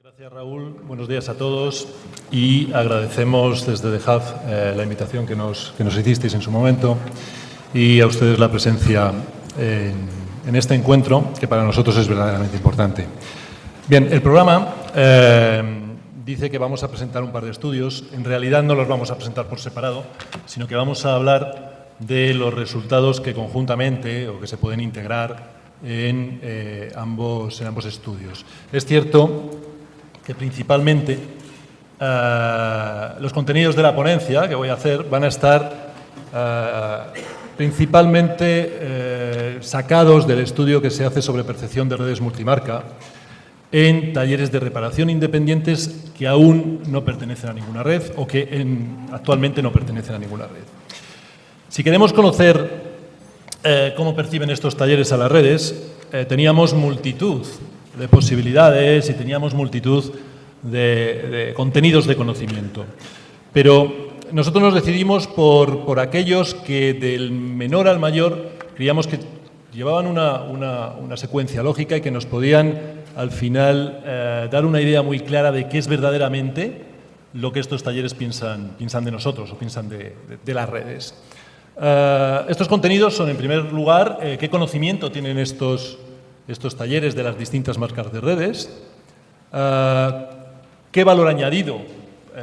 Gracias, Raúl. Buenos días a todos y agradecemos desde The Hub la invitación que nos hicisteis en su momento y a ustedes la presencia en este encuentro, que para nosotros es verdaderamente importante. Bien, el programa dice que vamos a presentar un par de estudios. En realidad no los vamos a presentar por separado, sino que vamos a hablar de los resultados que conjuntamente o que se pueden integrar en ambos estudios. Es cierto que principalmente los contenidos de la ponencia que voy a hacer van a estar principalmente sacados del estudio que se hace sobre percepción de redes multimarca en talleres de reparación independientes que aún no pertenecen a ninguna red o que actualmente no pertenecen a ninguna red. Si queremos conocer cómo perciben estos talleres a las redes, teníamos multitud de posibilidades y teníamos multitud de contenidos de conocimiento. Pero nosotros nos decidimos por aquellos que del menor al mayor creíamos que llevaban una secuencia lógica y que nos podían al final dar una idea muy clara de qué es verdaderamente lo que estos talleres piensan de nosotros o piensan de las redes. Estos contenidos son, en primer lugar, qué conocimiento tienen estos talleres de las distintas marcas de redes, qué valor añadido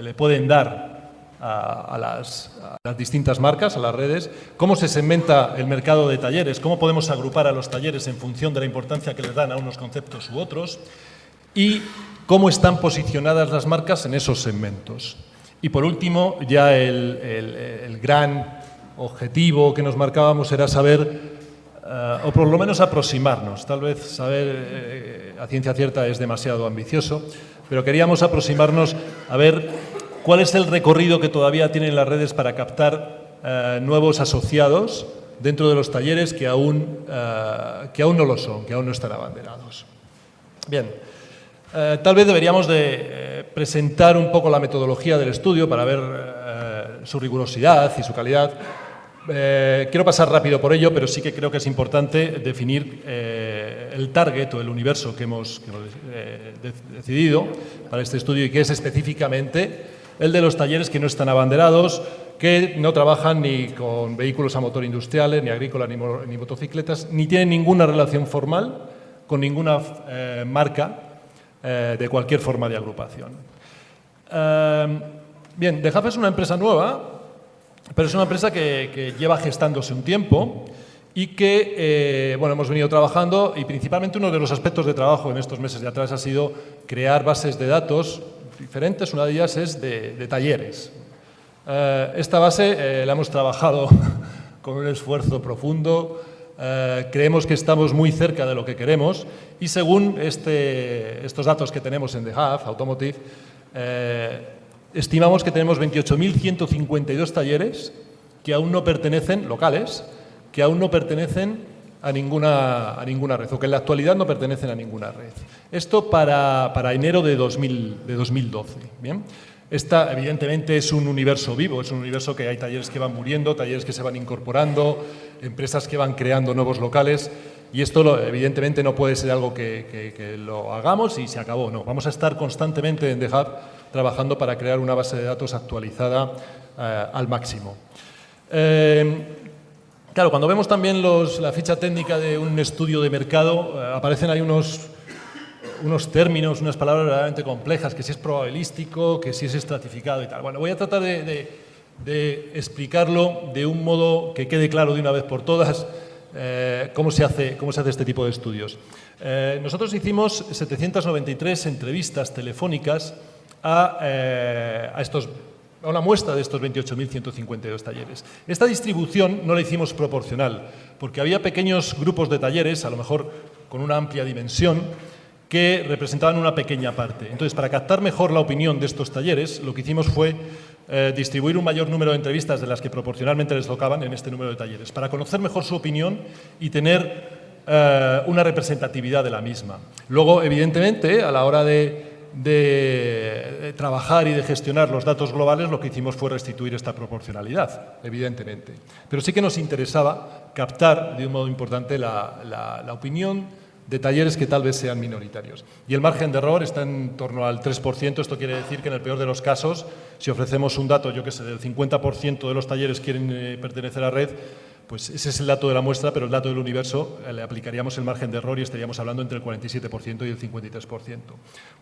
le pueden dar a las distintas marcas, a las redes, cómo se segmenta el mercado de talleres, cómo podemos agrupar a los talleres en función de la importancia que les dan a unos conceptos u otros y cómo están posicionadas las marcas en esos segmentos. Y por último, ya el gran objetivo que nos marcábamos era saber, o por lo menos aproximarnos, tal vez saber a ciencia cierta es demasiado ambicioso, pero queríamos aproximarnos a ver cuál es el recorrido que todavía tienen las redes para captar nuevos asociados dentro de los talleres que aún no lo son, que aún no están abanderados. Bien, tal vez deberíamos de presentar un poco la metodología del estudio para ver su rigurosidad y su calidad. Quiero pasar rápido por ello, pero sí que creo que es importante definir el target o el universo que hemos decidido para este estudio y que es específicamente el de los talleres que no están abanderados, que no trabajan ni con vehículos a motor industriales, ni agrícolas, ni motocicletas, ni tienen ninguna relación formal con ninguna marca de cualquier forma de agrupación. Bien, The Hub es una empresa nueva, pero es una empresa que lleva gestándose un tiempo y que hemos venido trabajando, y principalmente uno de los aspectos de trabajo en estos meses de atrás ha sido crear bases de datos diferentes. Una de ellas es de talleres. Esta base la hemos trabajado con un esfuerzo profundo. Creemos que estamos muy cerca de lo que queremos y según estos datos que tenemos en The Hub Automotive, estimamos que tenemos 28.152 talleres que aún no pertenecen, locales, que aún no pertenecen a ninguna red, o que en la actualidad no pertenecen a ninguna red. Esto para enero de 2012. ¿Bien? Esta, evidentemente, es un universo vivo, es un universo que hay talleres que van muriendo, talleres que se van incorporando, empresas que van creando nuevos locales, y esto, evidentemente, no puede ser algo que lo hagamos y se acabó. No, vamos a estar constantemente en The Hub trabajando para crear una base de datos actualizada al máximo. Claro, cuando vemos también la ficha técnica de un estudio de mercado, aparecen ahí unos términos, unas palabras verdaderamente complejas, que si es probabilístico, que si es estratificado y tal. Bueno, voy a tratar de explicarlo de un modo que quede claro de una vez por todas cómo se hace este tipo de estudios. Nosotros hicimos 793 entrevistas telefónicas a una muestra de estos 28.152 talleres. Esta distribución no la hicimos proporcional, porque había pequeños grupos de talleres, a lo mejor con una amplia dimensión, que representaban una pequeña parte. Entonces, para captar mejor la opinión de estos talleres, lo que hicimos fue distribuir un mayor número de entrevistas de las que proporcionalmente les tocaban en este número de talleres, para conocer mejor su opinión y tener una representatividad de la misma. Luego, evidentemente, a la hora de trabajar y de gestionar los datos globales, lo que hicimos fue restituir esta proporcionalidad, evidentemente. Pero sí que nos interesaba captar de un modo importante la opinión de talleres que tal vez sean minoritarios. Y el margen de error está en torno al 3%. Esto quiere decir que en el peor de los casos, si ofrecemos un dato, yo qué sé, del 50% de los talleres quieren pertenecer a red, pues ese es el dato de la muestra, pero el dato del universo le aplicaríamos el margen de error y estaríamos hablando entre el 47% y el 53%.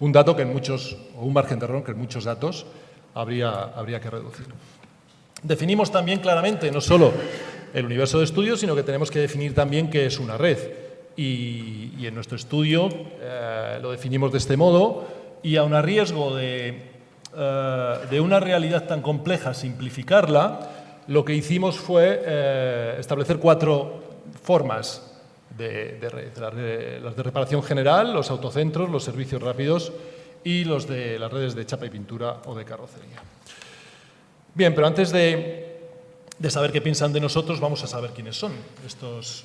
Un dato que en muchos, o un margen de error que en muchos datos habría que reducir. Definimos también claramente no solo el universo de estudios, sino que tenemos que definir también qué es una red. Y en nuestro estudio lo definimos de este modo, y aun a riesgo de una realidad tan compleja simplificarla, lo que hicimos fue establecer 4 formas de red. Las de reparación general, los autocentros, los servicios rápidos y los de las redes de chapa y pintura o de carrocería. Bien, pero antes de saber qué piensan de nosotros, vamos a saber quiénes son estos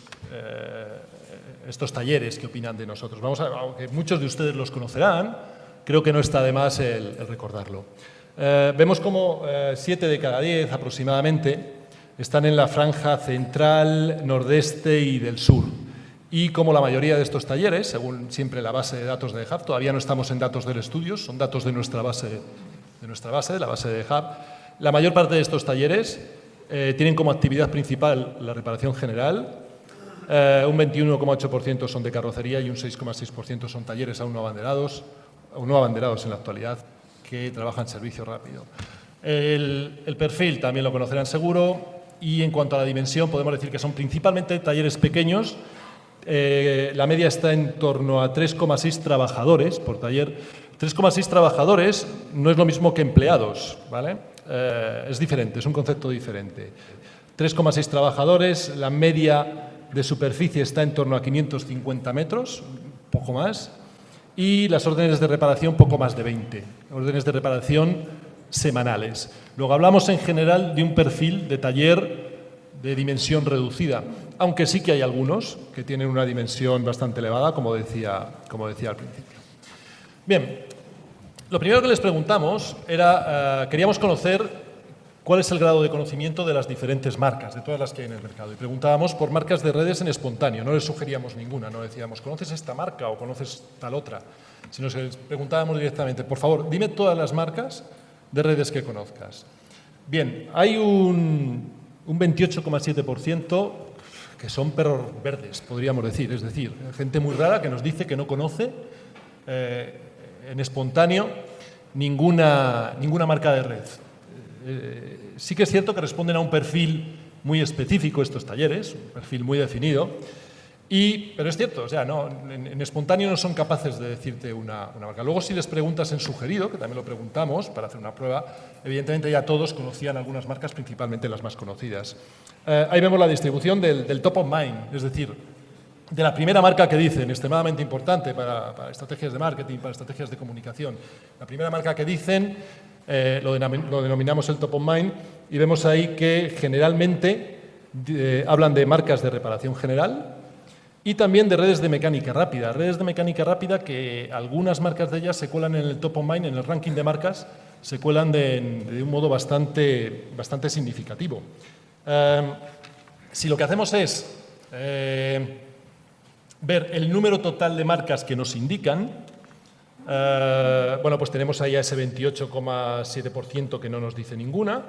talleres que opinan de nosotros. Aunque muchos de ustedes los conocerán, creo que no está de más el recordarlo. Vemos como 7 de cada 10 aproximadamente están en la franja central, nordeste y del sur. Y como la mayoría de estos talleres, según siempre la base de datos de Hub, todavía no estamos en datos del estudio, son datos de nuestra base, de la base de Hub. La mayor parte de estos talleres tienen como actividad principal la reparación general, un 21,8% son de carrocería y un 6,6% son talleres aún no abanderados en la actualidad, que trabajan en servicio rápido. El perfil también lo conocerán seguro, y en cuanto a la dimensión podemos decir que son principalmente talleres pequeños. La media está en torno a 3,6 trabajadores por taller. 3,6 trabajadores no es lo mismo que empleados, ¿vale? Es diferente, es un concepto diferente. 3,6 trabajadores, la media de superficie está en torno a 550 metros, un poco más, y las órdenes de reparación poco más de 20, órdenes de reparación semanales. Luego hablamos en general de un perfil de taller de dimensión reducida, aunque sí que hay algunos que tienen una dimensión bastante elevada, como decía al principio. Bien, lo primero que les preguntamos era, queríamos conocer cuál es el grado de conocimiento de las diferentes marcas, de todas las que hay en el mercado. Y preguntábamos por marcas de redes en espontáneo, no les sugeríamos ninguna, no decíamos, ¿conoces esta marca o conoces tal otra? Sino que les preguntábamos directamente, por favor, dime todas las marcas de redes que conozcas. Bien, hay un 28,7% que son perros verdes, podríamos decir, es decir, gente muy rara que nos dice que no conoce en espontáneo ninguna marca de red. Sí que es cierto que responden a un perfil muy específico estos talleres, un perfil muy definido, pero es cierto, o sea, en espontáneo no son capaces de decirte una marca. Luego, si les preguntas en sugerido, que también lo preguntamos para hacer una prueba, evidentemente ya todos conocían algunas marcas, principalmente las más conocidas. Ahí vemos la distribución del top of mind, es decir, de la primera marca que dicen, extremadamente importante para estrategias de marketing, para estrategias de comunicación. La primera marca que dicen lo denominamos el top of mind, y vemos ahí que generalmente hablan de marcas de reparación general y también de redes de mecánica rápida. Redes de mecánica rápida que algunas marcas de ellas se cuelan en el top of mind, en el ranking de marcas, se cuelan de un modo bastante significativo. Si lo que hacemos es ver el número total de marcas que nos indican, bueno, pues tenemos ahí a ese 28,7% que no nos dice ninguna,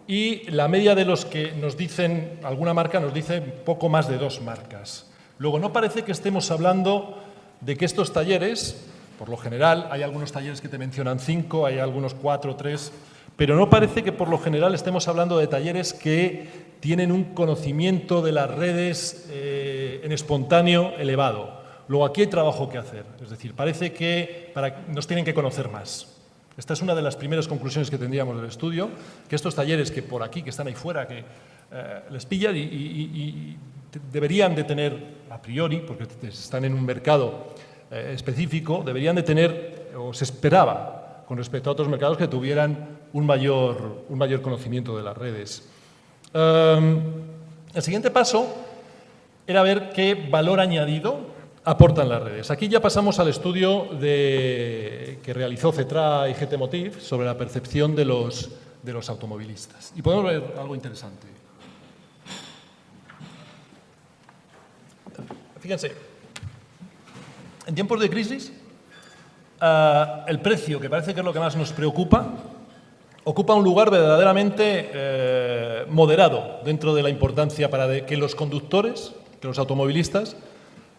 y la media de los que nos dicen alguna marca nos dice poco más de 2 marcas. Luego, no parece que estemos hablando de que estos talleres, por lo general, hay algunos talleres que te mencionan 5, hay algunos 4, 3, pero no parece que por lo general estemos hablando de talleres que tienen un conocimiento de las redes en espontáneo elevado. Luego, aquí hay trabajo que hacer, es decir, parece que nos tienen que conocer más. Esta es una de las primeras conclusiones que tendríamos del estudio, que estos talleres que por aquí, que están ahí fuera, que les pillan y deberían de tener, a priori, porque están en un mercado específico, deberían de tener, o se esperaba, con respecto a otros mercados, que tuvieran un mayor conocimiento de las redes. El siguiente paso era ver qué valor añadido aportan las redes. Aquí ya pasamos al estudio que realizó CETRA y GT Motiv sobre la percepción de los automovilistas. Y podemos ver algo interesante. Fíjense, En tiempos de crisis, el precio, que parece que es lo que más nos preocupa, ocupa un lugar verdaderamente moderado dentro de la importancia para que los conductores, que los automovilistas,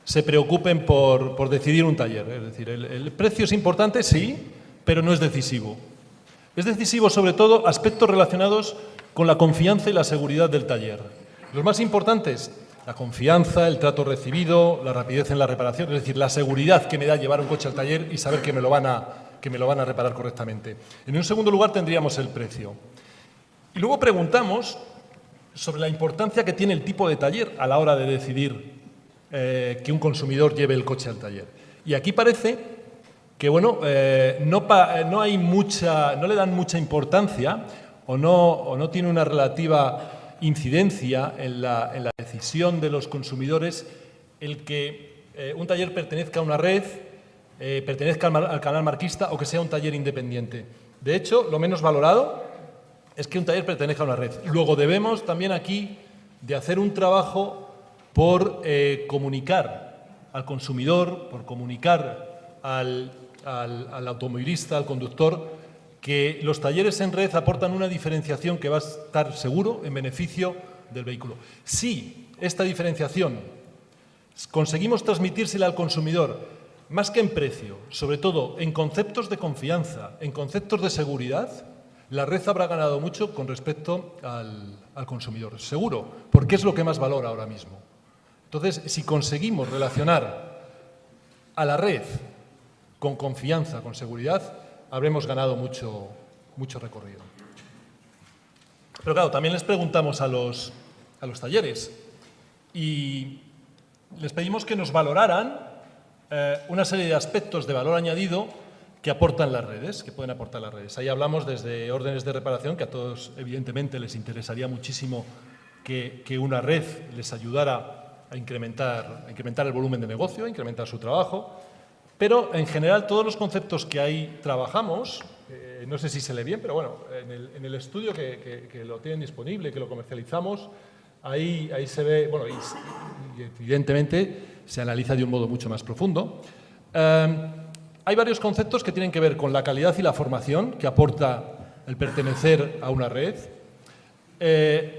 se preocupen por decidir un taller. Es decir, el precio es importante, sí, pero no es decisivo. Es decisivo, sobre todo, aspectos relacionados con la confianza y la seguridad del taller. Los más importantes, la confianza, el trato recibido, la rapidez en la reparación, es decir, la seguridad que me da llevar un coche al taller y saber que me lo van a reparar correctamente. En un segundo lugar tendríamos el precio. Y luego preguntamos sobre la importancia que tiene el tipo de taller a la hora de decidir que un consumidor lleve el coche al taller. Y aquí parece que bueno, no le dan mucha importancia o no tiene una relativa incidencia en la decisión de los consumidores el que un taller pertenezca a una red, pertenezca al canal marquista o que sea un taller independiente. De hecho, lo menos valorado es que un taller pertenezca a una red. Luego debemos también aquí de hacer un trabajo por comunicar al consumidor, por comunicar al automovilista, al conductor, que los talleres en red aportan una diferenciación que va a estar seguro en beneficio del vehículo. Si esta diferenciación conseguimos transmitírsela al consumidor, más que en precio, sobre todo en conceptos de confianza, en conceptos de seguridad, la red habrá ganado mucho con respecto al consumidor. Seguro, porque es lo que más valora ahora mismo. Entonces, si conseguimos relacionar a la red con confianza, con seguridad, habremos ganado mucho recorrido. Pero claro, también les preguntamos a los talleres y les pedimos que nos valoraran una serie de aspectos de valor añadido que aportan las redes, que pueden aportar las redes. Ahí hablamos desde órdenes de reparación, que a todos evidentemente les interesaría muchísimo que una red les ayudara a incrementar el volumen de negocio, a incrementar su trabajo. Pero, en general, todos los conceptos que ahí trabajamos, no sé si se lee bien, pero bueno, en el estudio que lo tienen disponible, que lo comercializamos, ahí se ve, bueno, y evidentemente se analiza de un modo mucho más profundo. Hay varios conceptos que tienen que ver con la calidad y la formación que aporta el pertenecer a una red.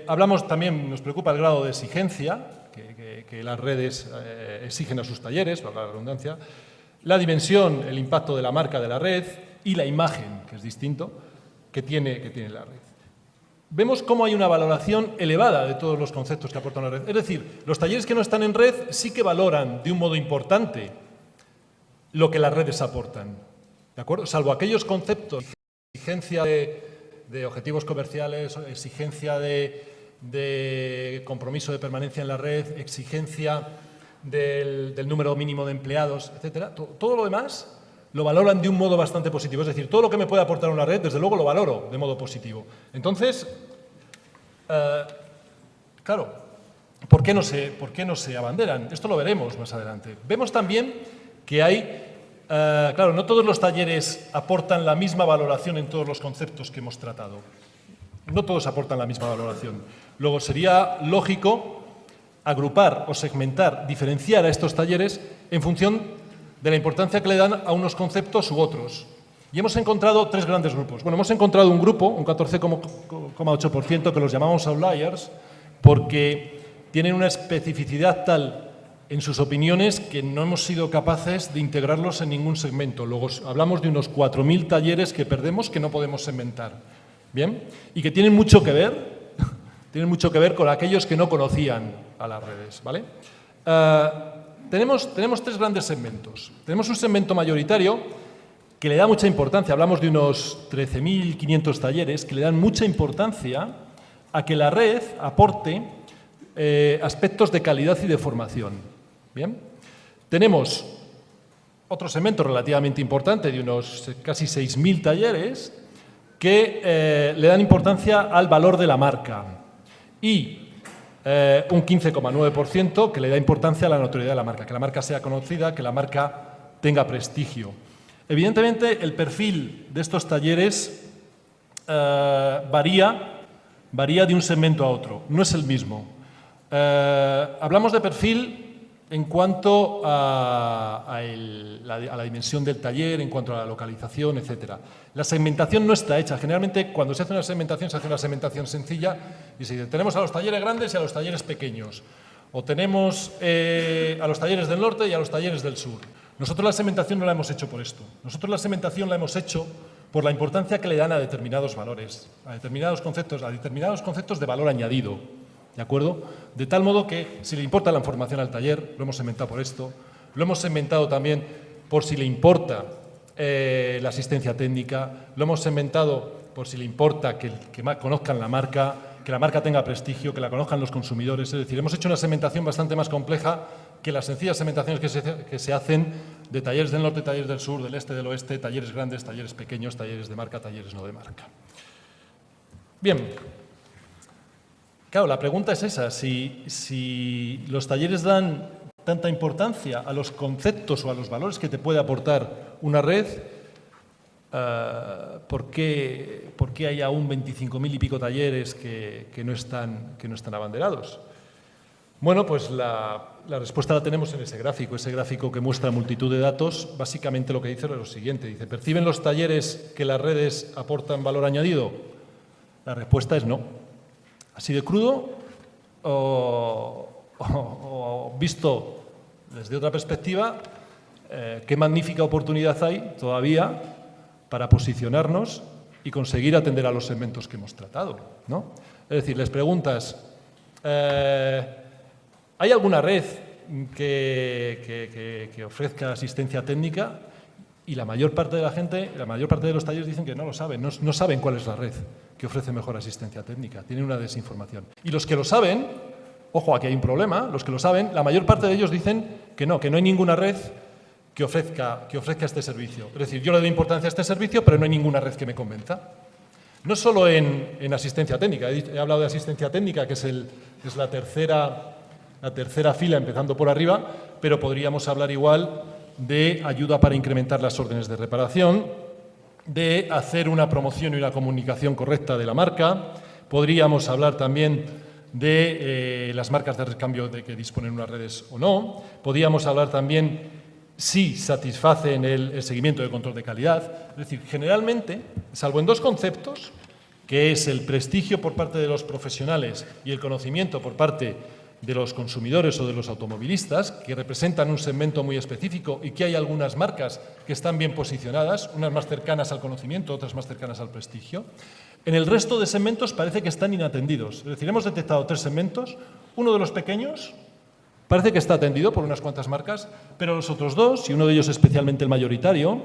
Hablamos también, nos preocupa el grado de exigencia que las redes exigen a sus talleres, valga la redundancia. La dimensión, el impacto de la marca de la red y la imagen, que es distinto, que tiene la red. Vemos cómo hay una valoración elevada de todos los conceptos que aporta una red. Es decir, los talleres que no están en red sí que valoran de un modo importante lo que las redes aportan, ¿de acuerdo? Salvo aquellos conceptos, exigencia de objetivos comerciales, exigencia de compromiso de permanencia en la red, exigencia del número mínimo de empleados, etcétera. Todo lo demás lo valoran de un modo bastante positivo. Es decir, todo lo que me puede aportar una red, desde luego lo valoro de modo positivo. Entonces, claro, ¿por qué no se abanderan? Esto lo veremos más adelante. Vemos también que hay, claro, no todos los talleres aportan la misma valoración en todos los conceptos que hemos tratado. No todos aportan la misma valoración. Luego, sería lógico agrupar o segmentar, diferenciar a estos talleres en función de la importancia que le dan a unos conceptos u otros. Y hemos encontrado tres grandes grupos. Bueno, hemos encontrado un grupo, un 14,8%, que los llamamos outliers, porque tienen una especificidad tal en sus opiniones que no hemos sido capaces de integrarlos en ningún segmento. Luego hablamos de unos 4.000 talleres que perdemos que no podemos segmentar. ¿Bien? Y que tienen mucho que ver con aquellos que no conocían a las redes, ¿vale? Tenemos tres grandes segmentos. Tenemos un segmento mayoritario que le da mucha importancia, hablamos de unos 13.500 talleres, que le dan mucha importancia a que la red aporte aspectos de calidad y de formación. ¿Bien? Tenemos otro segmento relativamente importante de unos casi 6.000 talleres que le dan importancia al valor de la marca y un 15,9% que le da importancia a la notoriedad de la marca, que la marca sea conocida, que la marca tenga prestigio. Evidentemente, el perfil de estos talleres varía de un segmento a otro, no es el mismo. Hablamos de perfil en cuanto a la dimensión del taller, en cuanto a la localización, etcétera. La segmentación no está hecha. Generalmente, cuando se hace una segmentación, se hace una segmentación sencilla y se dice, tenemos a los talleres grandes y a los talleres pequeños. O tenemos a los talleres del norte y a los talleres del sur. Nosotros la segmentación no la hemos hecho por esto. Nosotros la segmentación la hemos hecho por la importancia que le dan a determinados valores, a determinados conceptos de valor añadido. ¿De acuerdo? De tal modo que si le importa la información al taller, lo hemos segmentado por esto, lo hemos segmentado también por si le importa la asistencia técnica, lo hemos segmentado por si le importa que conozcan la marca, que la marca tenga prestigio, que la conozcan los consumidores. Es decir, hemos hecho una segmentación bastante más compleja que las sencillas segmentaciones que se hacen de talleres del norte, talleres del sur, del este, del oeste, talleres grandes, talleres pequeños, talleres de marca, talleres no de marca. Bien. Claro, la pregunta es esa, si los talleres dan tanta importancia a los conceptos o a los valores que te puede aportar una red, ¿por qué hay aún 25.000 y pico talleres que no están abanderados? Bueno, pues la respuesta la tenemos en ese gráfico que muestra multitud de datos. Básicamente lo que dice es lo siguiente, dice, ¿perciben los talleres que las redes aportan valor añadido? La respuesta es no. Así de crudo o visto desde otra perspectiva, qué magnífica oportunidad hay todavía para posicionarnos y conseguir atender a los segmentos que hemos tratado, ¿no? Es decir, les preguntas, ¿hay alguna red que ofrezca asistencia técnica? Y la mayor parte de la gente, la mayor parte de los talleres dicen que no lo saben, no saben cuál es la red que ofrece mejor asistencia técnica, tienen una desinformación. Y los que lo saben, ojo, aquí hay un problema, los que lo saben, la mayor parte de ellos dicen que no hay ninguna red que ofrezca este servicio. Es decir, yo le doy importancia a este servicio, pero no hay ninguna red que me convenza. No solo en asistencia técnica, he hablado de asistencia técnica, que es la tercera fila, empezando por arriba, pero podríamos hablar igual de ayuda para incrementar las órdenes de reparación, de hacer una promoción y una comunicación correcta de la marca. Podríamos hablar también de las marcas de recambio de que disponen unas redes o no. Podríamos hablar también si satisfacen el seguimiento de control de calidad. Es decir, generalmente, salvo en dos conceptos, que es el prestigio por parte de los profesionales y el conocimiento por parte de los consumidores o de los automovilistas, que representan un segmento muy específico y que hay algunas marcas que están bien posicionadas, unas más cercanas al conocimiento, otras más cercanas al prestigio. En el resto de segmentos parece que están inatendidos. Es decir, hemos detectado 3 segmentos, uno de los pequeños parece que está atendido por unas cuantas marcas, pero los otros 2, y uno de ellos especialmente el mayoritario,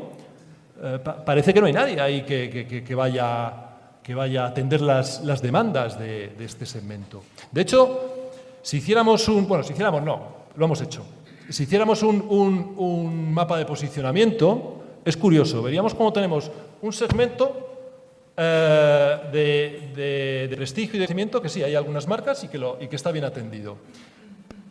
parece que no hay nadie ahí que vaya a atender las demandas de este segmento. De hecho, si hiciéramos lo hemos hecho. Si hiciéramos un mapa de posicionamiento, es curioso, veríamos cómo tenemos un segmento de prestigio y de crecimiento, que sí, hay algunas marcas y que está bien atendido.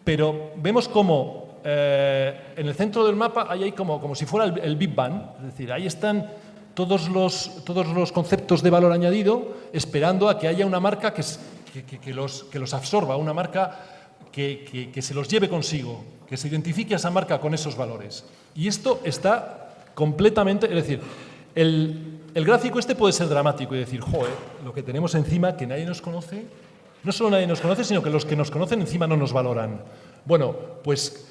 Pero vemos cómo en el centro del mapa hay como si fuera el Big Bang, es decir, ahí están todos los conceptos de valor añadido esperando a que haya una marca que los absorba, una marca que se los lleve consigo, que se identifique a esa marca con esos valores. Y esto está completamente, es decir, el gráfico este puede ser dramático y decir, joder, lo que tenemos encima que nadie nos conoce, no solo nadie nos conoce, sino que los que nos conocen encima no nos valoran. Bueno, pues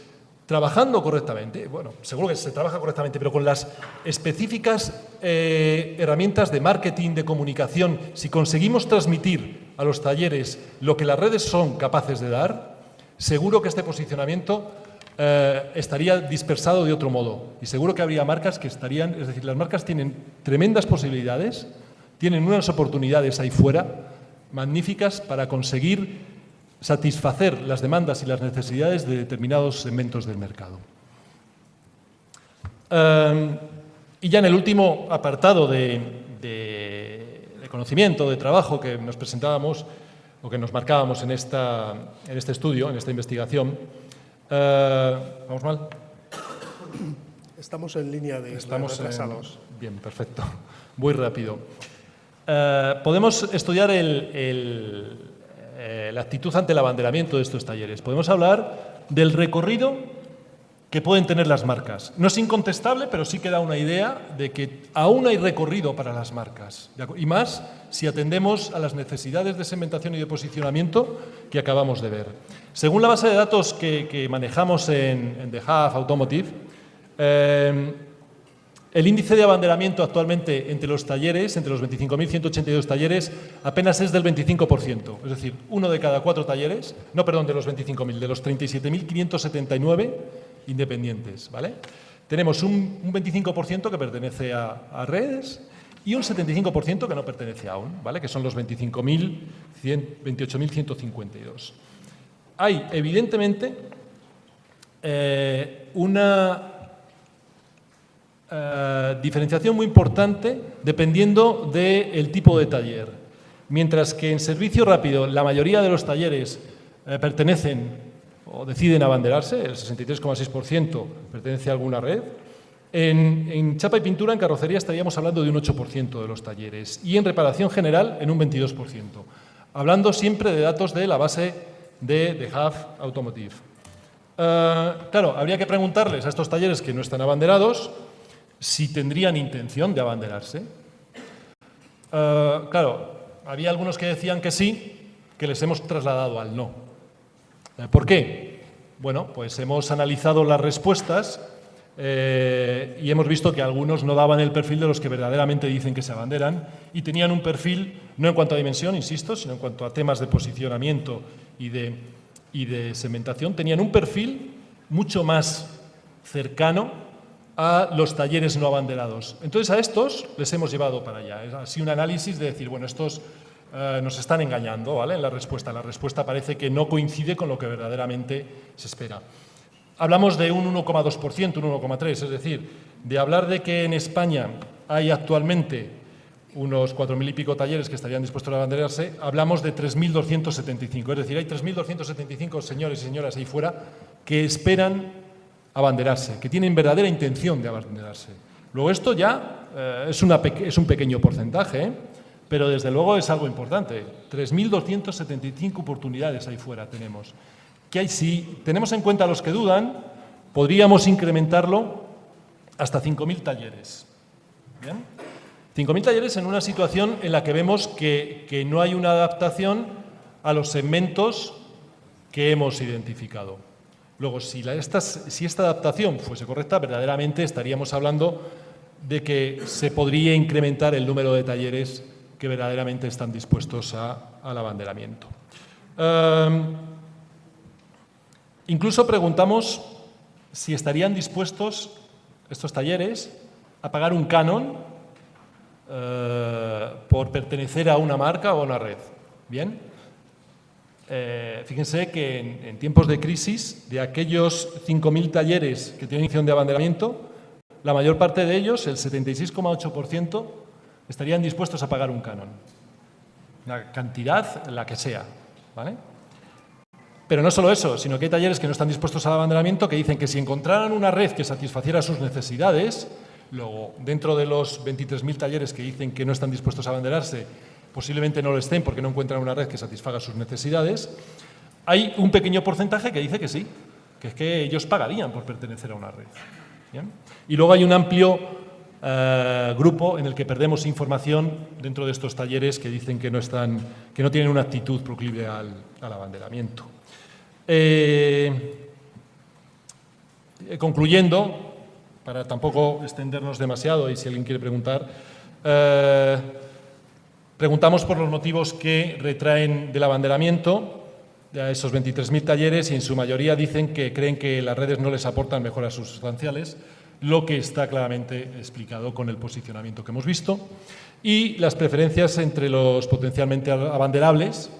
trabajando correctamente, bueno, seguro que se trabaja correctamente, pero con las específicas herramientas de marketing, de comunicación, si conseguimos transmitir a los talleres lo que las redes son capaces de dar, seguro que este posicionamiento estaría dispersado de otro modo. Y seguro que habría marcas que estarían, es decir, las marcas tienen tremendas posibilidades, tienen unas oportunidades ahí fuera magníficas para conseguir satisfacer las demandas y las necesidades de determinados segmentos del mercado. Y ya en el último apartado de conocimiento, de trabajo que nos presentábamos o que nos marcábamos en este estudio, en esta investigación, ¿vamos mal? Estamos en línea de retrasados. Bien, perfecto. Voy rápido. Podemos estudiar la actitud ante el abanderamiento de estos talleres. Podemos hablar del recorrido que pueden tener las marcas. No es incontestable, pero sí que da una idea de que aún hay recorrido para las marcas. Y más si atendemos a las necesidades de segmentación y de posicionamiento que acabamos de ver. Según la base de datos que manejamos en The Hub Automotive, el índice de abanderamiento actualmente entre los talleres, entre los 25.182 talleres, apenas es del 25%. Es decir, uno de cada 4 talleres, no, perdón, de los 25.000, de los 37.579 independientes, ¿vale? Tenemos un 25% que pertenece a redes y un 75% que no pertenece aún, ¿vale? Que son los 28.152. Hay, evidentemente, una diferenciación muy importante dependiendo del tipo de taller. Mientras que en servicio rápido la mayoría de los talleres pertenecen o deciden abanderarse, el 63,6% pertenece a alguna red. En chapa y pintura, en carrocería, estaríamos hablando de un 8% de los talleres y en reparación general en un 22%. Hablando siempre de datos de la base de The Hub Automotive. Claro, habría que preguntarles a estos talleres que no están abanderados si tendrían intención de abanderarse. Claro, había algunos que decían que sí, que les hemos trasladado al no. ¿Por qué? Bueno, pues hemos analizado las respuestas y hemos visto que algunos no daban el perfil de los que verdaderamente dicen que se abanderan y tenían un perfil, no en cuanto a dimensión, insisto, sino en cuanto a temas de posicionamiento y de segmentación, tenían un perfil mucho más cercano a los talleres no abanderados. Entonces, a estos les hemos llevado para allá. Es así un análisis de decir, bueno, estos nos están engañando, ¿vale? En la respuesta. La respuesta parece que no coincide con lo que verdaderamente se espera. Hablamos de un 1,2%, un 1,3%, es decir, de hablar de que en España hay actualmente unos 4.000 y pico talleres que estarían dispuestos a abanderarse, hablamos de 3.275. Es decir, hay 3.275 señores y señoras ahí fuera que esperan abanderarse, que tienen verdadera intención de abanderarse. Luego esto ya es un pequeño porcentaje, pero desde luego es algo importante. 3.275 oportunidades ahí fuera tenemos. Que si tenemos en cuenta los que dudan, podríamos incrementarlo hasta 5.000 talleres. ¿Bien? 5.000 talleres en una situación en la que vemos que no hay una adaptación a los segmentos que hemos identificado. Luego, si esta adaptación fuese correcta, verdaderamente estaríamos hablando de que se podría incrementar el número de talleres que verdaderamente están dispuestos al abanderamiento. Incluso preguntamos si estarían dispuestos estos talleres a pagar un canon por pertenecer a una marca o a una red. Bien. Fíjense que en tiempos de crisis, de aquellos 5.000 talleres que tienen intención de abanderamiento, la mayor parte de ellos, el 76,8%, estarían dispuestos a pagar un canon. Una cantidad, la que sea, ¿vale? Pero no solo eso, sino que hay talleres que no están dispuestos al abanderamiento que dicen que si encontraran una red que satisfaciera sus necesidades, luego dentro de los 23.000 talleres que dicen que no están dispuestos a abanderarse, posiblemente no lo estén porque no encuentran una red que satisfaga sus necesidades, hay un pequeño porcentaje que dice que sí, que es que ellos pagarían por pertenecer a una red. ¿Bien? Y luego hay un amplio grupo en el que perdemos información dentro de estos talleres que dicen que no tienen una actitud proclive al abanderamiento. Concluyendo, para tampoco extendernos demasiado y si alguien quiere preguntar, preguntamos por los motivos que retraen del abanderamiento a esos 23.000 talleres y en su mayoría dicen que creen que las redes no les aportan mejoras sustanciales, lo que está claramente explicado con el posicionamiento que hemos visto, y las preferencias entre los potencialmente abanderables.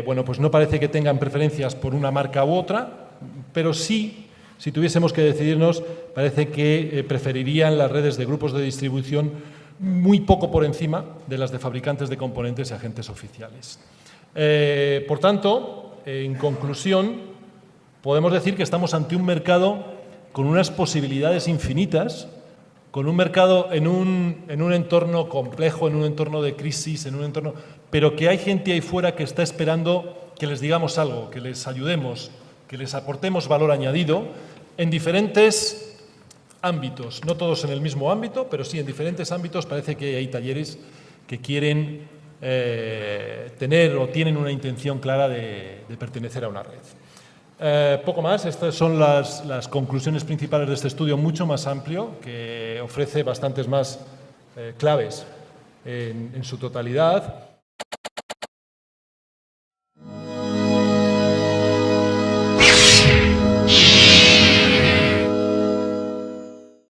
Bueno, pues no parece que tengan preferencias por una marca u otra, pero sí, si tuviésemos que decidirnos, parece que preferirían las redes de grupos de distribución muy poco por encima de las de fabricantes de componentes y agentes oficiales. Por tanto, en conclusión, podemos decir que estamos ante un mercado con unas posibilidades infinitas, con un mercado en un entorno complejo, en un entorno de crisis, pero que hay gente ahí fuera que está esperando que les digamos algo, que les ayudemos que les aportemos valor añadido en diferentes ámbitos, no todos en el mismo ámbito, pero sí en diferentes ámbitos. Parece que hay talleres que quieren tener o tienen una intención clara de pertenecer a una red. Poco más, estas son las conclusiones principales de este estudio, mucho más amplio, que ofrece bastantes más claves en su totalidad.